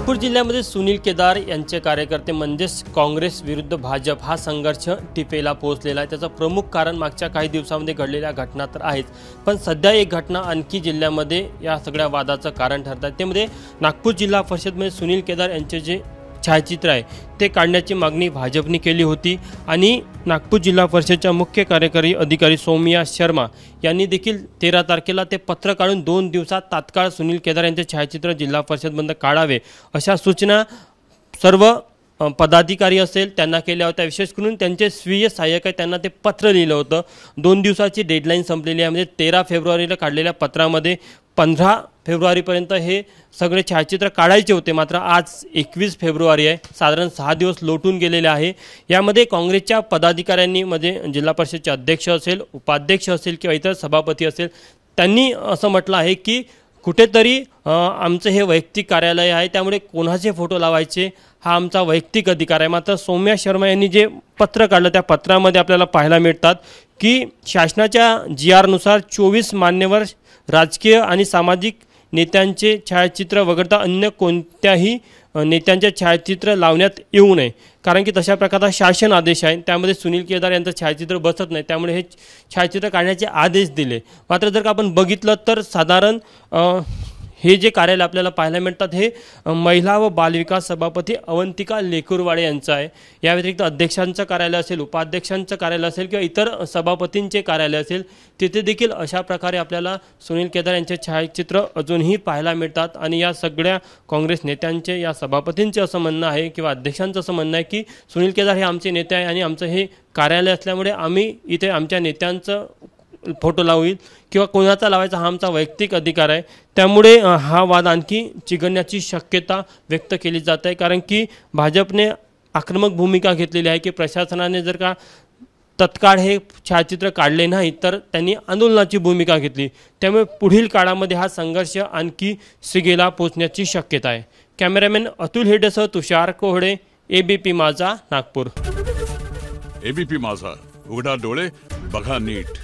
नागपूर जिल्ह्यामध्ये सुनील केदार यांचे कार्यकर्ते म्हणजेच काँग्रेस विरुद्ध भाजप हा संघर्ष टिपेला पोहोचलेला आहे। त्याचं प्रमुख कारण मागच्या काही दिवसांमध्ये घडलेल्या घटना तर आहेच, पण सध्या एक घटना आणखी जिल्ह्यामध्ये या सगळ्या वादाचं कारण ठरत आहे। त्यामध्ये नागपूर जिल्हा परिषदमध्ये सुनील केदार यांचे जे छायाचित्र आहे ते काढण्याची मागणी भाजपने केली होती आणि नागपूर जिल्हा परिषदच्या मुख्य कार्यकारी अधिकारी सौम्या शर्मा यांनी देखील 13 तारखेला ते पत्र काढून 2 दिवसात तात्काळ सुनील केदार यांचे छायाचित्र जिल्हा परिषदमध्ये काढावे अशा सूचना सर्व पदाधिकारी असेल त्यांना केल्या होत्या। विशेष करून त्यांचे स्वीय सहाय्यक आहे त्यांना ते पत्र लिहिलं होतं। 2 दिवसाची डेडलाईन संपलेली आहे। म्हणजे 13 फेब्रुवारीला काढलेल्या पत्रामध्ये 15 फेब्रुवारीपर्यंत हे सगळे छायाचित्र काढायचे होते, मात्र आज 21 फेब्रुवारी आहे, साधारण 6 दिवस लोटून गेलेले आहे। यामध्ये काँग्रेसच्या पदाधिकाऱ्यांनी म्हणजे जिल्हा परिषदचे अध्यक्ष असेल, उपाध्यक्ष असेल किंवा इतर सभापती असेल त्यांनी असं म्हटलं आहे की कुठेतरी आमचं हे वैयक्तिक कार्यालय आहे, त्यामुळे कोणाचे फोटो लावायचे हा आमचा वैयक्तिक अधिकार आहे। मात्र सौम्या शर्मा यांनी जे पत्र काढलं त्या पत्रामध्ये आपल्याला पाहायला मिळतात की शासनाच्या GR नुसार 24 मान्यवर राजकीय आणि सामाजिक नेत्यांचे छायाचित्र वगळता अन्य कोणत्याही नेत्यांचे छायाचित्र लावण्यात येऊ नये, कारण की तशा प्रकारचा शासन आदेश आहे। त्यामध्ये सुनील केदार यांचं छायाचित्र बसत नाही, त्यामुळे हे छायाचित्र काढण्याचे आदेश दिले। मात्र जर का आपण बघितलं तर साधारण हे जे कार्यालय आपल्याला पाहायला मिळतात हे महिला व बालविकास सभापती अवंतिका लेकुरवाडे यांचं आहे। या व्यतिरिक्त अध्यक्षांचं कार्यालय असेल, उपाध्यक्षांचं कार्यालय असेल किंवा इतर सभापतींचे कार्यालय असेल, तिथे देखील अशा प्रकारे आपल्याला सुनील केदार यांचे छायाचित्र अजूनही पाहायला मिळतात। आणि या सगळ्या काँग्रेस नेत्यांचे या सभापतींचे असं म्हणणं आहे किंवा अध्यक्षांचं असं म्हणणं आहे की सुनील केदार हे आमचे नेते आहे आणि आमचं हे कार्यालय असल्यामुळे आम्ही इथे आमच्या नेत्यांचं फोटो लावईल किंवा कोणाचा लावायचा हा आमचा वैयक्तिक अधिकार आहे। त्यामुळे हा वाद आणखी चिघळण्याची शक्यता व्यक्त केली जात आहे, कारण की भाजपने आक्रमक भूमिका घेतलेली आहे की प्रशासनाने जर का तत्काळ हे छायाचित्र काढले नाही तर त्यांनी आंदोलनाची भूमिका घेतली। त्यामुळे पुढील काळामध्ये हा संघर्ष आणखी शिगेला पोहोचण्याची शक्यता आहे। कॅमेरामॅन अतुल हेडेसह तुषार कोहडे, ABP माझा, नागपूर। ABP माझा, उघडा डोळे बघा नीट।